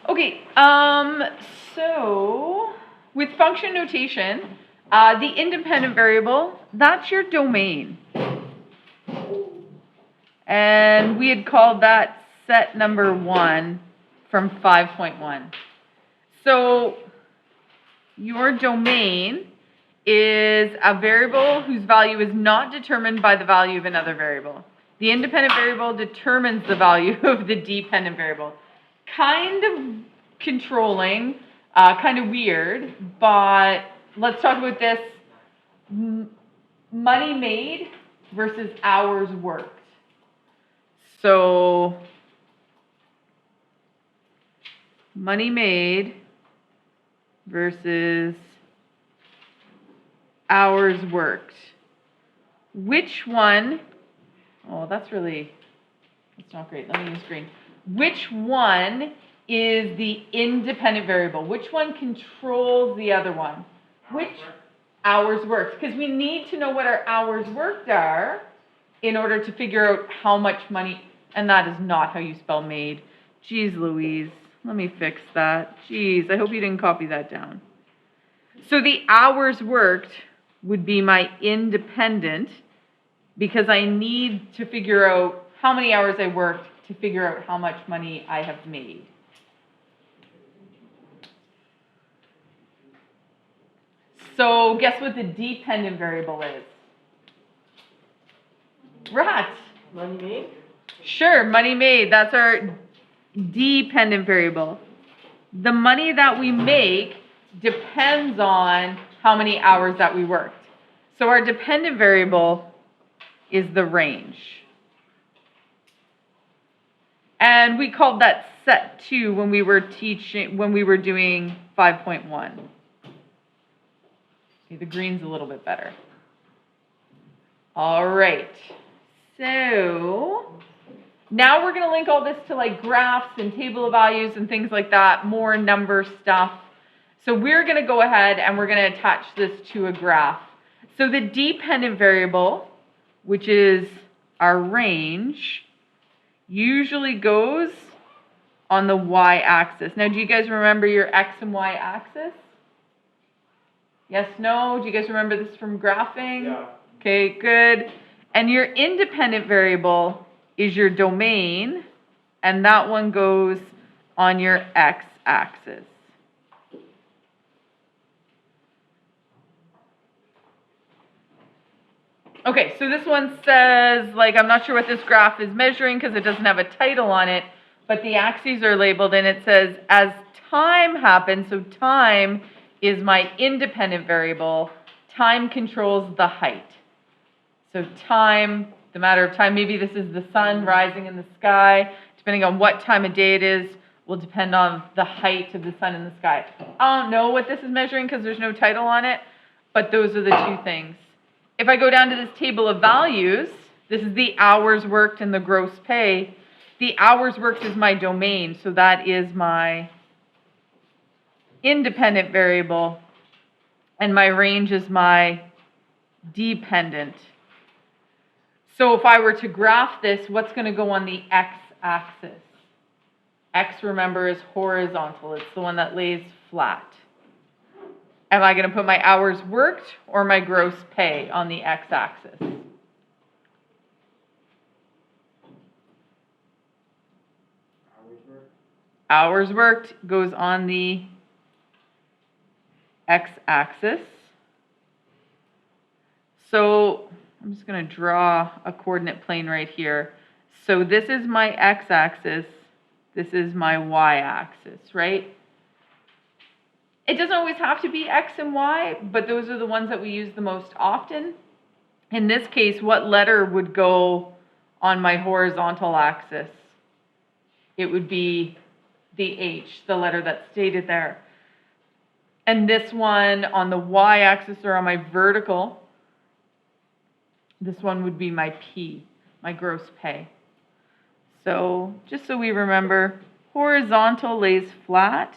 Okay, so with function notation, the independent variable, that's your domain. And we had called that set number 1 from 5.1. So your domain is a variable whose value is not determined by the value of another variable. The independent variable determines the value of the dependent variable. Kind of controlling, kind of weird, but let's talk about this. Money made versus hours worked. So, money made versus hours worked. Which one, that's not great. Let me use green. Which one is the independent variable? Which one controls the other one? Which hours worked? Because we need to know what our hours worked are in order to figure out how much money, and that is not how you spell made. Jeez Louise, let me fix that. Jeez, I hope you didn't copy that down. So the hours worked would be my independent, because I need to figure out how many hours I worked to figure out how much money I have made. So guess what the dependent variable is? Rat. Money made? Sure, money made. That's our dependent variable. The money that we make depends on how many hours that we worked. So our dependent variable is the range. And we called that set 2 when we were doing 5.1. Okay, the green's a little bit better. All right. So now we're going to link all this to like graphs and table of values and things like that, more number stuff. So we're going to go ahead and we're going to attach this to a graph. So the dependent variable, which is our range, usually goes on the y-axis. Now, do you guys remember your x and y axis? Yes, no? Do you guys remember this from graphing? Yeah. Okay, good. And your independent variable is your domain, and that one goes on your x-axis. Okay, so this one says, I'm not sure what this graph is measuring because it doesn't have a title on it, but the axes are labeled, and it says, as time happens, so time is my independent variable, time controls the height. So time, the matter of time, maybe this is the sun rising in the sky, depending on what time of day it is, will depend on the height of the sun in the sky. I don't know what this is measuring because there's no title on it, but those are the two things. If I go down to this table of values, this is the hours worked and the gross pay. The hours worked is my domain, so that is my independent variable, and my range is my dependent. So if I were to graph this, what's going to go on the x-axis? X, remember, is horizontal. It's the one that lays flat. Am I going to put my hours worked or my gross pay on the x-axis? Hours worked goes on the x-axis. So I'm just going to draw a coordinate plane right here. So this is my x-axis. This is my y-axis, right? It doesn't always have to be x and y, but those are the ones that we use the most often. In this case, what letter would go on my horizontal axis? It would be the H, the letter that's stated there. And this one on the y-axis or on my vertical, this one would be my P, my gross pay. So just so we remember, horizontal lays flat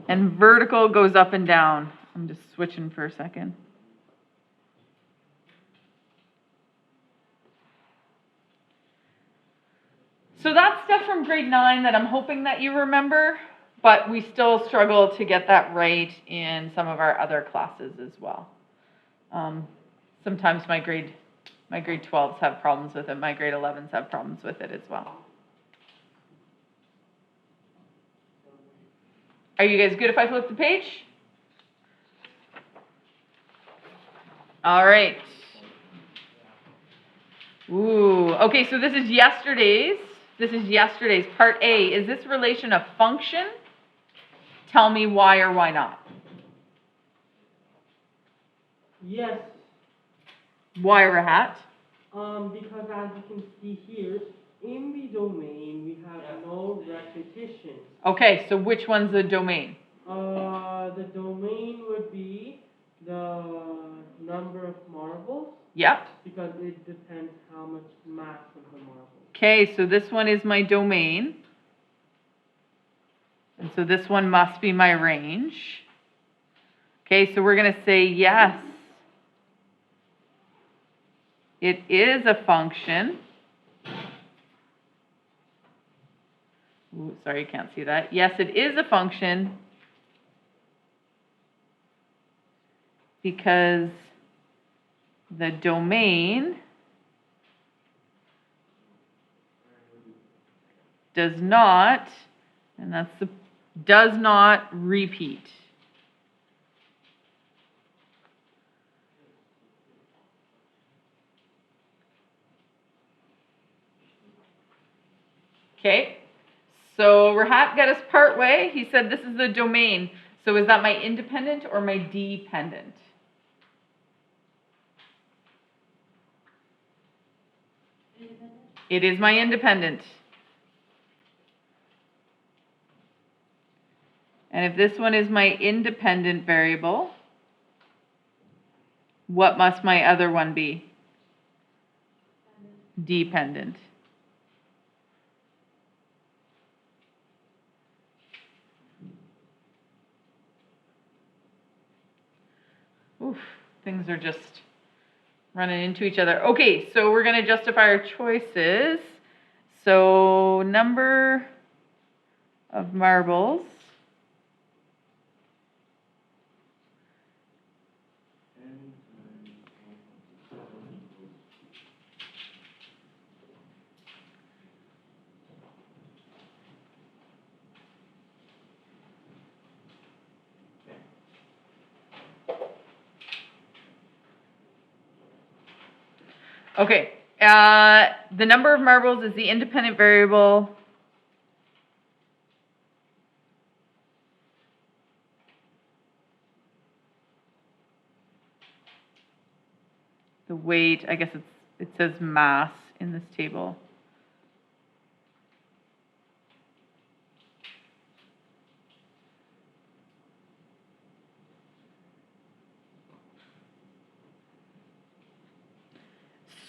and vertical goes up and down. I'm just switching for a second. So that's stuff from grade 9 that I'm hoping that you remember, but we still struggle to get that right in some of our other classes as well. Sometimes my grade 12s have problems with it, my grade 11s have problems with it as well. Are you guys good if I flip the page? All right. Ooh, okay, so this is yesterday's. This is yesterday's part A. Is this relation a function? Tell me why or why not. Yes. Why, Rahat? Because as you can see here, in the domain we have no repetition. Okay, so which one's the domain? The domain would be the number of marbles. Yep. Because it depends how much mass of the marble. Okay, so this one is my domain. And so this one must be my range. Okay, so we're going to say yes. It is a function. Ooh, sorry, you can't see that. Yes, it is a function because the domain does not, and that's the, does not repeat. Okay, so Rahat got us part way. He said this is the domain. So is that my independent or my dependent? Independent. It is my independent. And if this one is my independent variable, what must my other one be? Dependent. Oof, things are just running into each other. Okay, so we're going to justify our choices. So number of marbles. Okay, the number of marbles is the independent variable. The weight, I guess it says mass in this table.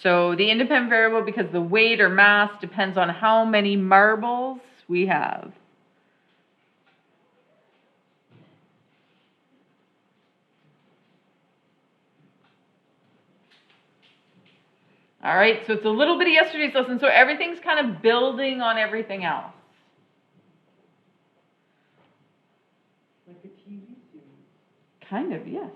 So the independent variable, because the weight or mass depends on how many marbles we have. All right, so it's a little bit of yesterday's lesson. So everything's kind of building on everything else. Like a TV series. Kind of, yes.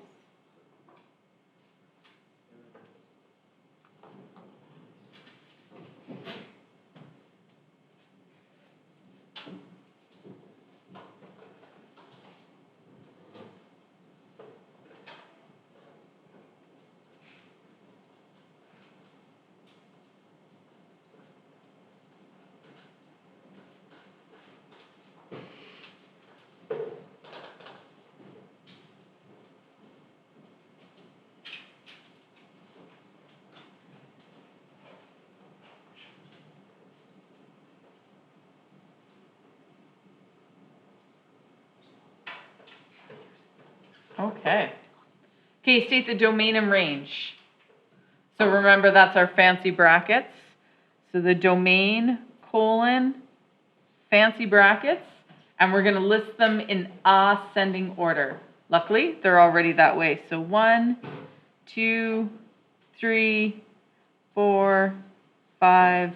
Okay. Okay, state the domain and range. So remember, that's our fancy brackets. So the domain, colon, fancy brackets, and we're going to list them in ascending order. Luckily, they're already that way. So 1, 2, 3, 4, 5,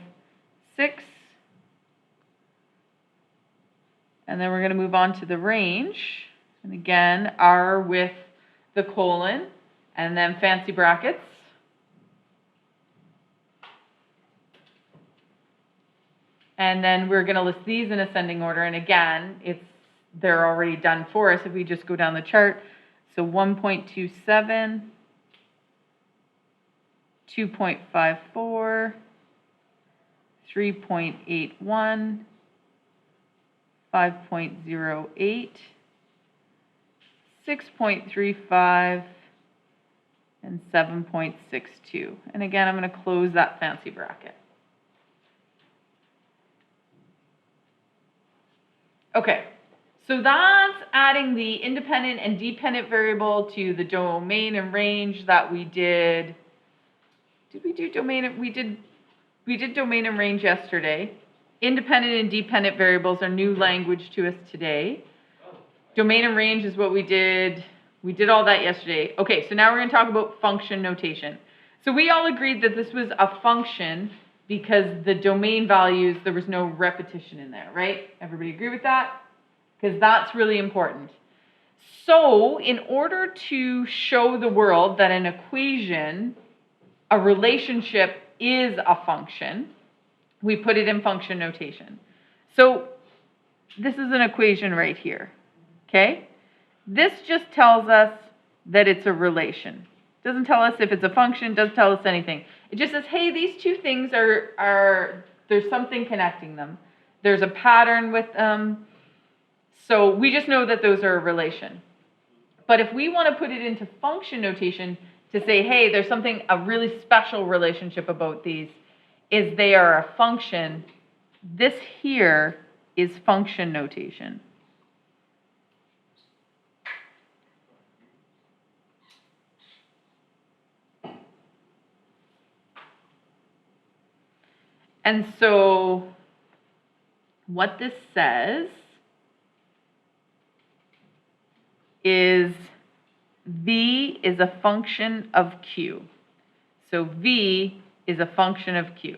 6, And then we're going to move on to the range. And again, R with the colon, and then fancy brackets. And then we're going to list these in ascending order. And again, they're already done for us if we just go down the chart. So 1.27, 2.54, 3.81, 5.08, 6.35, and 7.62. And again, I'm going to close that fancy bracket. Okay, so that's adding the independent and dependent variable to the domain and range that we did. Did we do domain? We did domain and range yesterday. Independent and dependent variables are new language to us today. Domain and range is what we did. We did all that yesterday. Okay, so now we're going to talk about function notation. So we all agreed that this was a function because the domain values, there was no repetition in there, right? Everybody agree with that? Because that's really important. So in order to show the world that an equation, a relationship is a function, we put it in function notation. So this is an equation right here, okay? This just tells us that it's a relation. Doesn't tell us if it's a function, doesn't tell us anything. It just says, hey, these two things are there's something connecting them. There's a pattern with them. So we just know that those are a relation. But if we want to put it into function notation to say, hey, there's something, a really special relationship about these, is they are a function, this here is function notation. And so what this says is V is a function of Q. So V is a function of Q.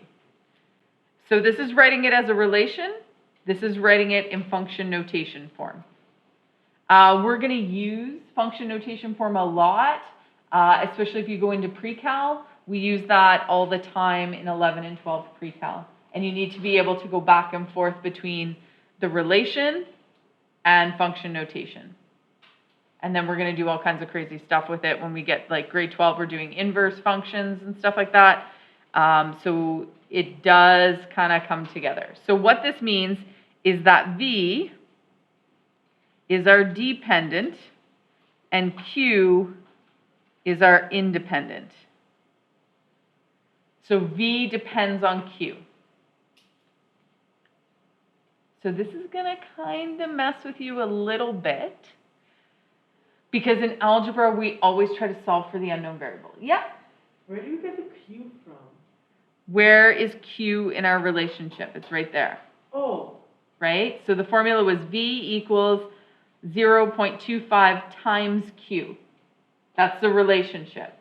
So this is writing it as a relation. This is writing it in function notation form. We're going to use function notation form a lot, especially if you go into pre-cal. We use that all the time in 11 and 12 pre-cal. And you need to be able to go back and forth between the relation and function notation. And then we're going to do all kinds of crazy stuff with it when we get like grade 12, we're doing inverse functions and stuff like that. So it does kind of come together. So what this means is that V is our dependent and Q is our independent. So V depends on Q. So this is going to kind of mess with you a little bit because in algebra, we always try to solve for the unknown variable. Yeah? Where do you get the Q from? Where is Q in our relationship? It's right there. Oh. Right? So the formula was V equals 0.25 times Q. That's the relationship.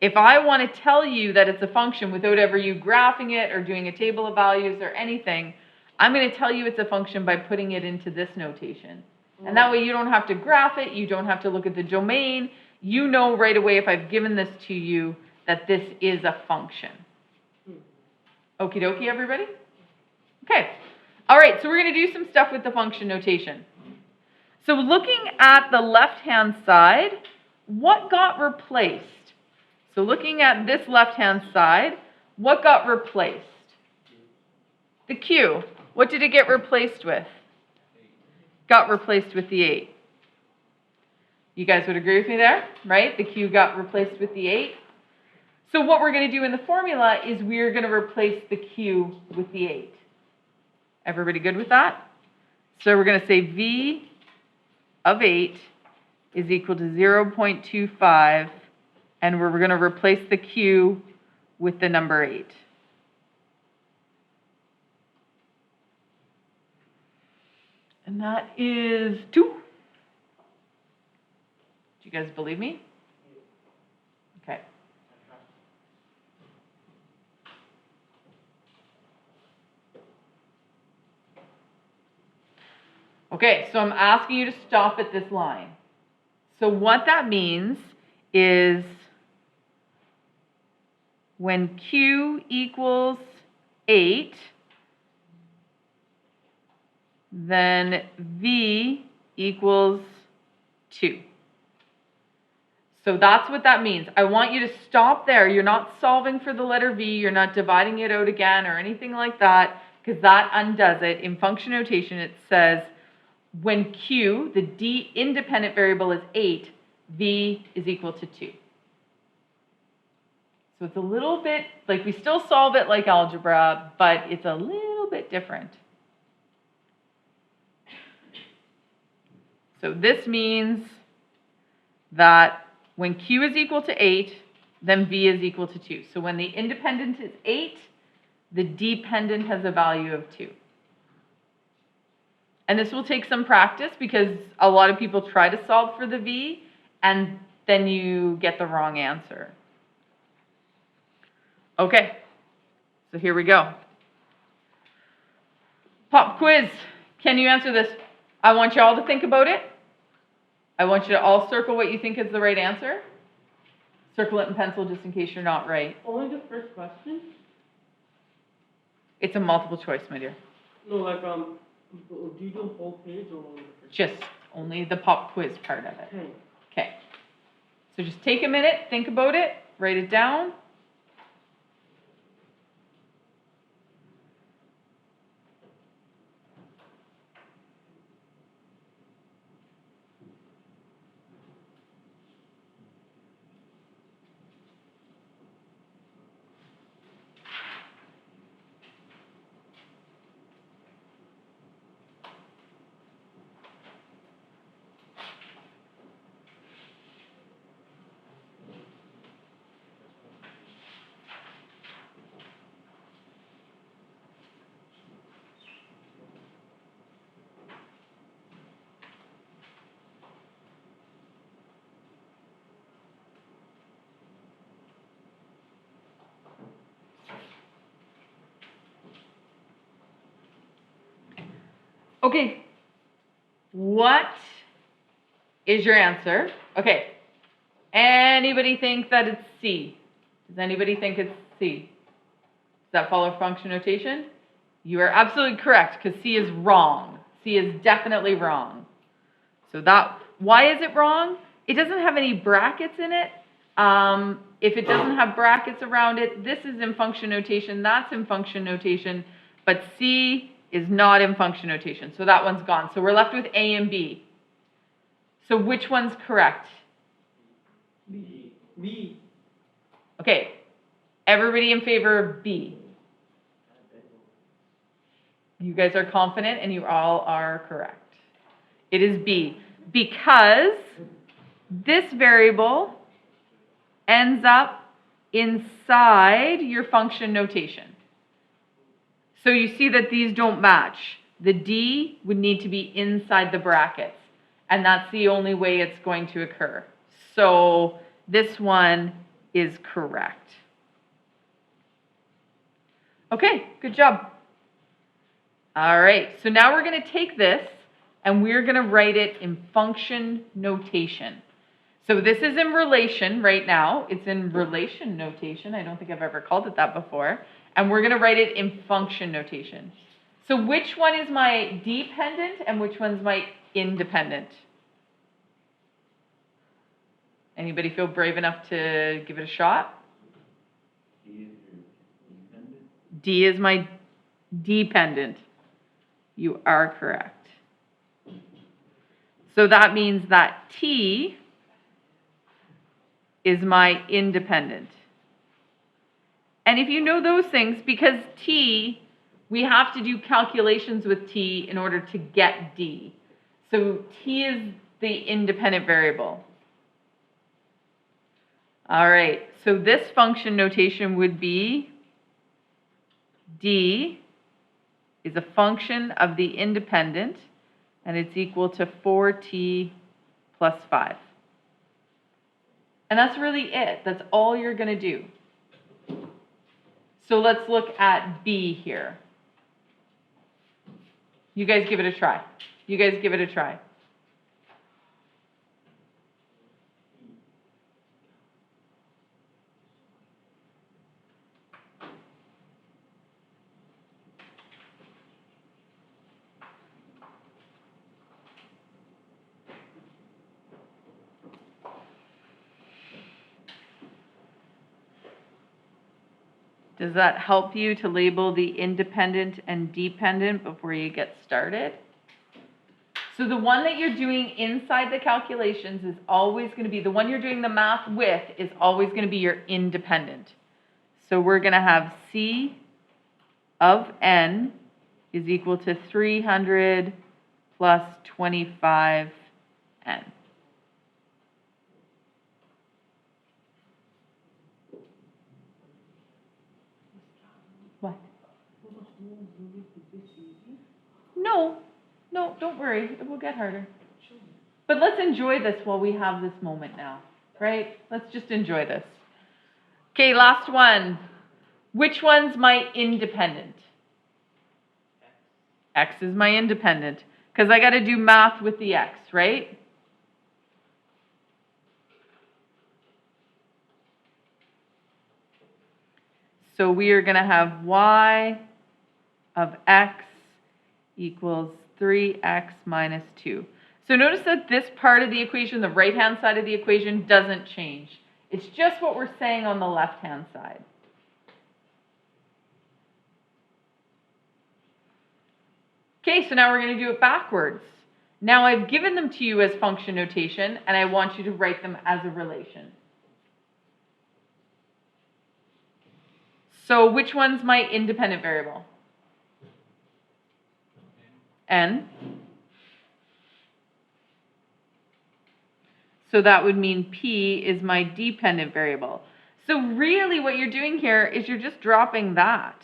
If I want to tell you that it's a function without ever you graphing it or doing a table of values or anything, I'm going to tell you it's a function by putting it into this notation. And that way you don't have to graph it, you don't have to look at the domain. You know right away if I've given this to you that this is a function. Okie dokie, everybody? Okay. All right, so we're going to do some stuff with the function notation. So looking at the left-hand side, what got replaced? So looking at this left-hand side, what got replaced? The Q. What did it get replaced with? Got replaced with the 8. You guys would agree with me there, right? The Q got replaced with the 8. So what we're going to do in the formula is we're going to replace the Q with the 8. Everybody good with that? So we're going to say V of 8 is equal to 0.25, and we're going to replace the Q with the number 8. And that is 2. Do you guys believe me? Okay. Okay, so I'm asking you to stop at this line. So what that means is when Q equals 8, then V equals 2. So that's what that means. I want you to stop there. You're not solving for the letter V. You're not dividing it out again or anything like that, because that undoes it. In function notation, it says when Q, the D independent variable, is 8, V is equal to 2. So it's a little bit, like we still solve it like algebra, but it's a little bit different. So this means that when Q is equal to 8, then V is equal to 2. So when the independent is 8, the dependent has a value of 2. And this will take some practice because a lot of people try to solve for the V and then you get the wrong answer. Okay, so here we go. Pop quiz. Can you answer this? I want you all to think about it. I want you to all circle what you think is the right answer. Circle it in pencil just in case you're not right. Only the first question? It's a multiple choice, my dear. No, like, do you do the whole page or only the first? Just only the pop quiz part of it. Okay. Okay. So just take a minute, think about it, write it down. Okay, what is your answer? Okay, anybody think that it's C? Does anybody think it's C? Does that follow function notation? You are absolutely correct because C is wrong. C is definitely wrong. So why is it wrong? It doesn't have any brackets in it. If it doesn't have brackets around it, this is in function notation, that's in function notation, but C is not in function notation. So that one's gone. So we're left with A and B. So which one's correct? B. B. Okay, everybody in favor of B. You guys are confident and you all are correct. It is B because this variable ends up inside your function notation. So you see that these don't match. The D would need to be inside the brackets, and that's the only way it's going to occur. So this one is correct. Okay, good job. All right, so now we're going to take this and we're going to write it in function notation. So this is in relation right now. It's in relation notation. I don't think I've ever called it that before. And we're going to write it in function notation. So which one is my dependent and which one's my independent? Anybody feel brave enough to give it a shot? D is my dependent. You are correct. So that means that T is my independent. And if you know those things, because T, we have to do calculations with T in order to get D. So T is the independent variable. All right, so this function notation would be D is a function of the independent, and it's equal to 4t plus 5. And that's really it. That's all you're going to do. So let's look at B here. You guys give it a try. You guys give it a try. Does that help you to label the independent and dependent before you get started? So the one that you're doing inside the calculations is always going to be, the one you're doing the math with is always going to be your independent. So we're going to have C of n is equal to 300 plus 25n. What? No, no, don't worry. It will get harder. But let's enjoy this while we have this moment now, right? Let's just enjoy this. Okay, last one. Which one's my independent? X is my independent, because I got to do math with the x, right? So we are going to have y of x equals 3x minus 2. So notice that this part of the equation, the right-hand side of the equation, doesn't change. It's just what we're saying on the left-hand side. Okay, so now we're going to do it backwards. Now I've given them to you as function notation, and I want you to write them as a relation. So which one's my independent variable? N. So that would mean P is my dependent variable. So really what you're doing here is you're just dropping that.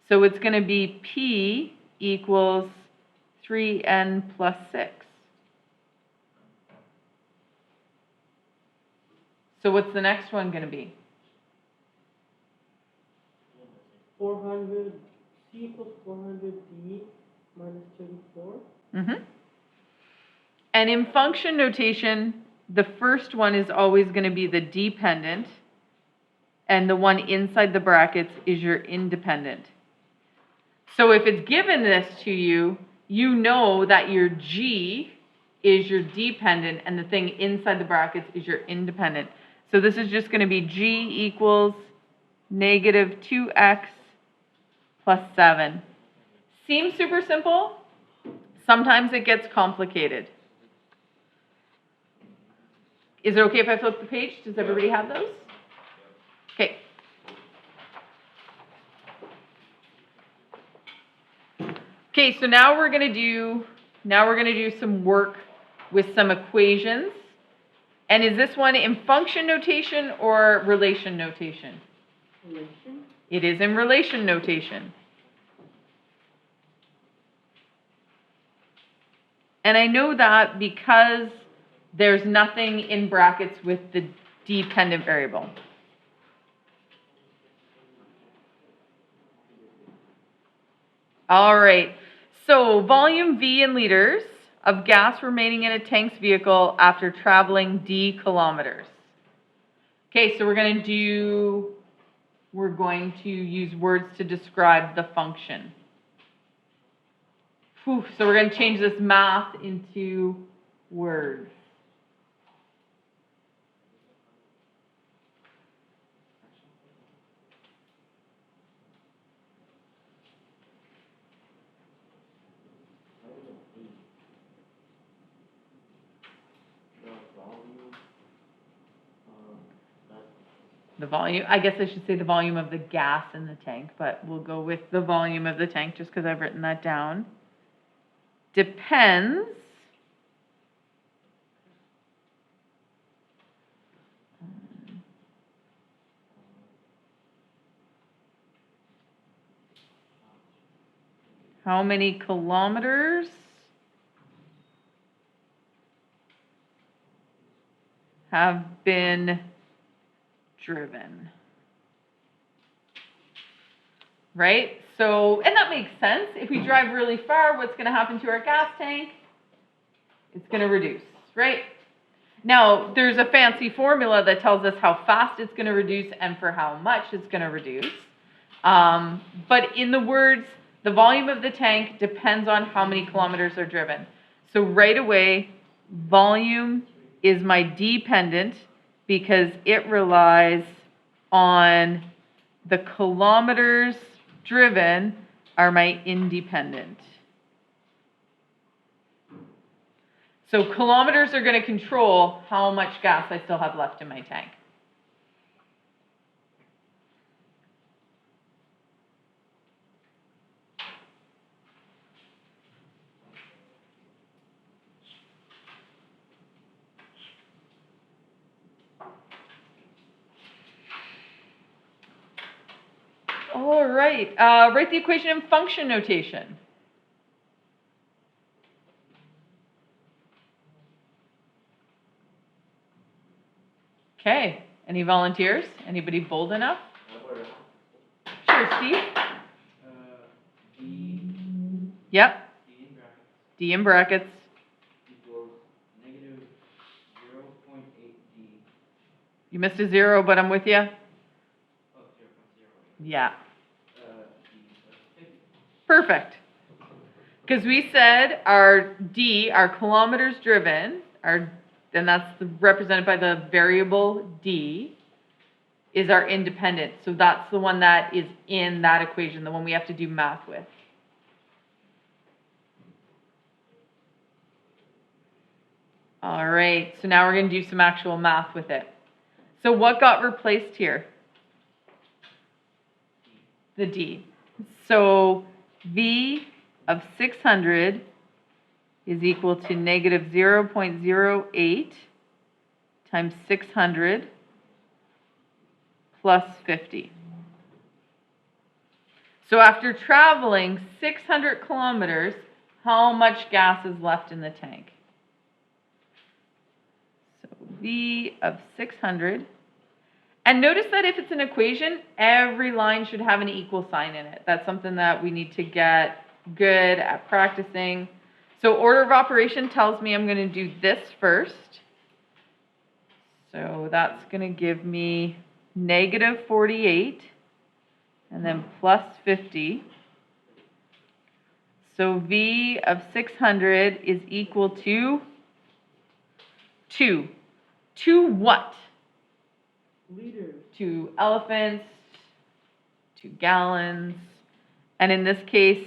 So it's going to be P equals 3n plus 6. So what's the next one going to be? 400, C equals 400D minus 34. Mm-hmm. And in function notation, the first one is always going to be the dependent, and the one inside the brackets is your independent. So if it's given this to you, you know that your G is your dependent, and the thing inside the brackets is your independent. So this is just going to be G equals negative 2x plus 7. Seems super simple. Sometimes it gets complicated. Is it okay if I flip the page? Does everybody have those? Okay. Okay, so now we're going to do some work with some equations. And is this one in function notation or relation notation? Relation. It is in relation notation. And I know that because there's nothing in brackets with the dependent variable. All right, so volume V in liters of gas remaining in a tank's vehicle after traveling d kilometers. Okay, so we're going to use words to describe the function. Whew, so we're going to change this math into words. The volume, I guess I should say the volume of the gas in the tank, but we'll go with the volume of the tank just because I've written that down. Depends how many kilometers have been driven. Right? So, and that makes sense. If we drive really far, what's going to happen to our gas tank? It's going to reduce, right? Now, there's a fancy formula that tells us how fast it's going to reduce and for how much it's going to reduce. But in the words, the volume of the tank depends on how many kilometers are driven. So right away, volume is my dependent because it relies on the kilometers driven are my independent. So kilometers are going to control how much gas I still have left in my tank. All right, write the equation in function notation. Okay, any volunteers? Anybody bold enough? Sure, Steve? D. Yep. D in brackets D in brackets. equals negative 0.8 D. You missed a 0, but I'm with you. Oh, 0.08. Yeah. D plus 50. Perfect. Because we said our D, our kilometers driven, then that's represented by the variable D, is our independent. So that's the one that is in that equation, the one we have to do math with. All right, so now we're going to do some actual math with it. So what got replaced here? The D. So V of 600 is equal to negative 0.08 times 600 plus 50. So after traveling 600 kilometers, how much gas is left in the tank? So V of 600. And notice that if it's an equation, every line should have an equal sign in it. That's something that we need to get good at practicing. So order of operation tells me I'm going to do this first. So that's going to give me negative 48 and then plus 50. So V of 600 is equal to 2. To what? Liters. To elephants, to gallons, and in this case,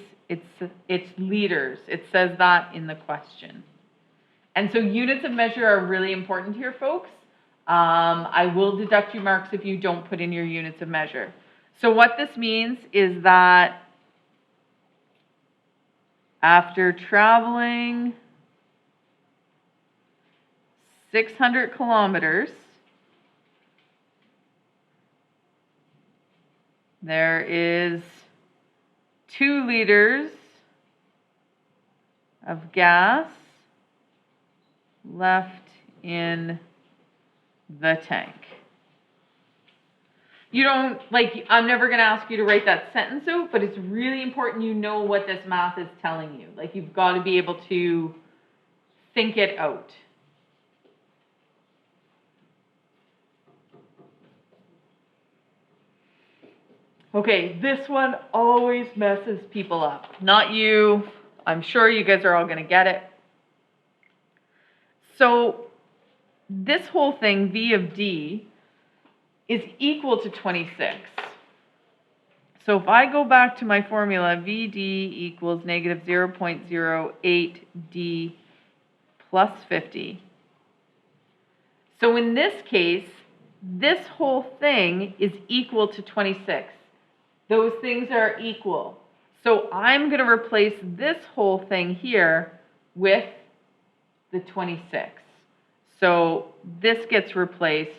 it's liters. It says that in the question. And so units of measure are really important here, folks. I will deduct you marks if you don't put in your units of measure. So what this means is that after traveling 600 kilometers, there is 2 liters of gas left in the tank. You don't, I'm never going to ask you to write that sentence out, but it's really important you know what this math is telling you. You've got to be able to think it out. Okay, this one always messes people up. Not you. I'm sure you guys are all going to get it. So this whole thing, V of D, is equal to 26. So if I go back to my formula, VD equals negative 0.08 D plus 50. So in this case, this whole thing is equal to 26. Those things are equal. So I'm going to replace this whole thing here with the 26. So this gets replaced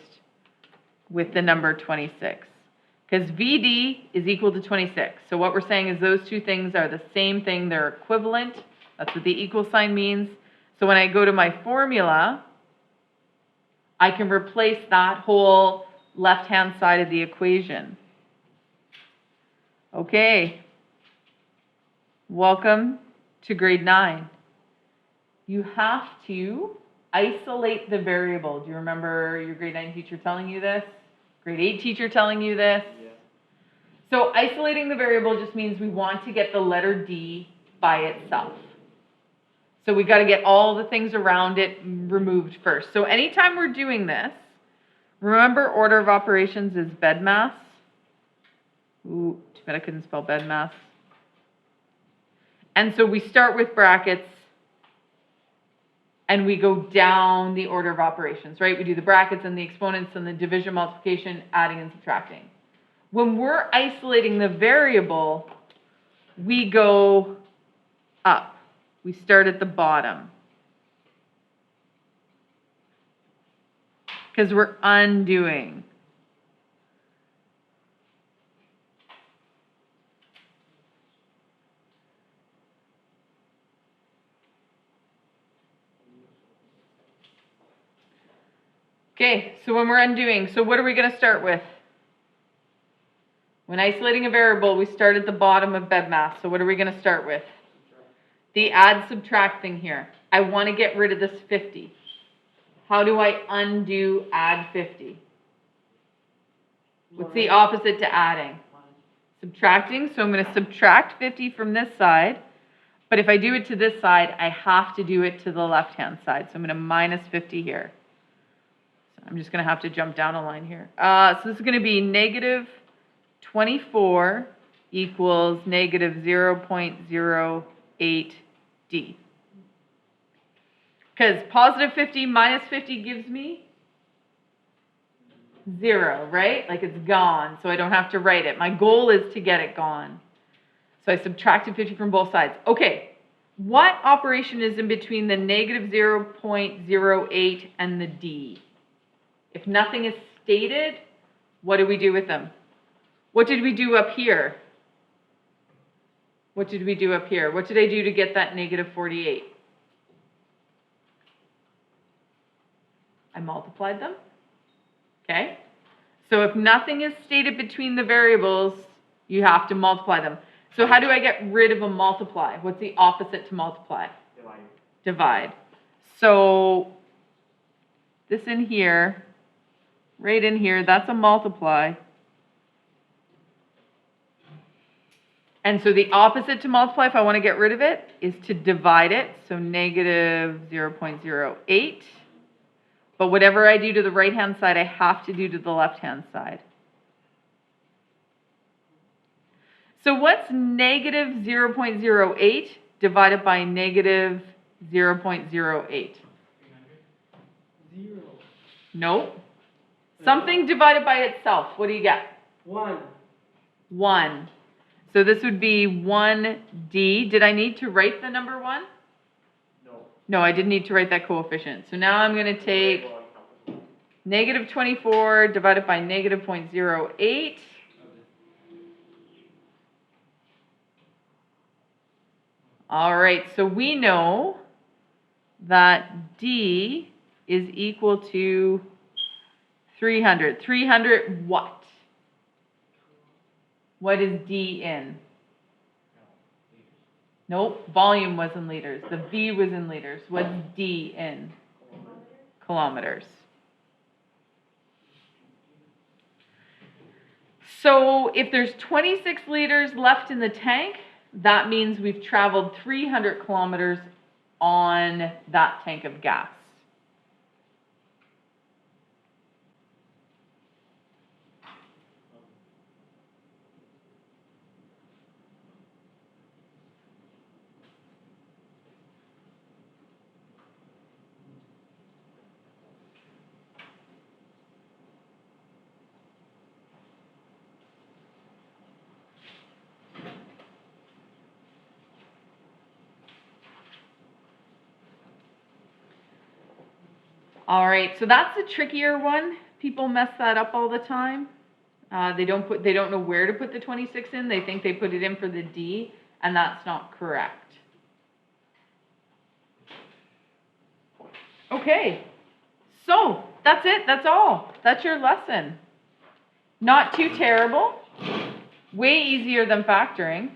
with the number 26. Because VD is equal to 26. So what we're saying is those two things are the same thing. They're equivalent. That's what the equal sign means. So when I go to my formula, I can replace that whole left-hand side of the equation. Okay, welcome to grade 9. You have to isolate the variable. Do you remember your grade 9 teacher telling you this? Grade 8 teacher telling you this? Yeah. So isolating the variable just means we want to get the letter D by itself. So we got to get all the things around it removed first. So anytime we're doing this, remember order of operations is BEDMAS. Ooh, too bad I couldn't spell BEDMAS. And so we start with brackets and we go down the order of operations, right? We do the brackets and the exponents and the division, multiplication, adding and subtracting. When we're isolating the variable, we go up. We start at the bottom. Because we're undoing. Okay, so when we're undoing, so what are we going to start with? When isolating a variable, we start at the bottom of BEDMAS. So what are we going to start with? The add subtract thing here. I want to get rid of this 50. How do I undo add 50? What's the opposite to adding? Subtracting. So I'm going to subtract 50 from this side. But if I do it to this side, I have to do it to the left-hand side. So I'm going to minus 50 here. So I'm just going to have to jump down a line here. So this is going to be negative 24 equals negative 0.08D. Because positive 50 minus 50 gives me 0, right? Like it's gone, so I don't have to write it. My goal is to get it gone. So I subtracted 50 from both sides. Okay, what operation is in between the negative 0.08 and the D? If nothing is stated, what do we do with them? What did we do up here? What did we do up here? What did I do to get that negative 48? I multiplied them. Okay? So if nothing is stated between the variables, you have to multiply them. So how do I get rid of a multiply? What's the opposite to multiply? Divide. Divide. So this in here, right in here, that's a multiply. And so the opposite to multiply, if I want to get rid of it, is to divide it. So negative 0.08. But whatever I do to the right-hand side, I have to do to the left-hand side. So what's negative 0.08 divided by negative 0.08? 0. Nope. Something divided by itself. What do you get? 1. 1. So this would be 1D. Did I need to write the number 1? No. No, I didn't need to write that coefficient. So now I'm going to take negative 24 divided by negative 0.08. All right, so we know that D is equal to 300. 300 what? What is D in? Nope, volume was in liters. The V was in liters. What's D in? Kilometers. So if there's 26 liters left in the tank, that means we've traveled 300 kilometers on that tank of gas. All right, so that's a trickier one. People mess that up all the time. They don't know where to put the 26 in. They think they put it in for the D, and that's not correct. Okay, so that's it. That's all. That's your lesson. Not too terrible. Way easier than factoring.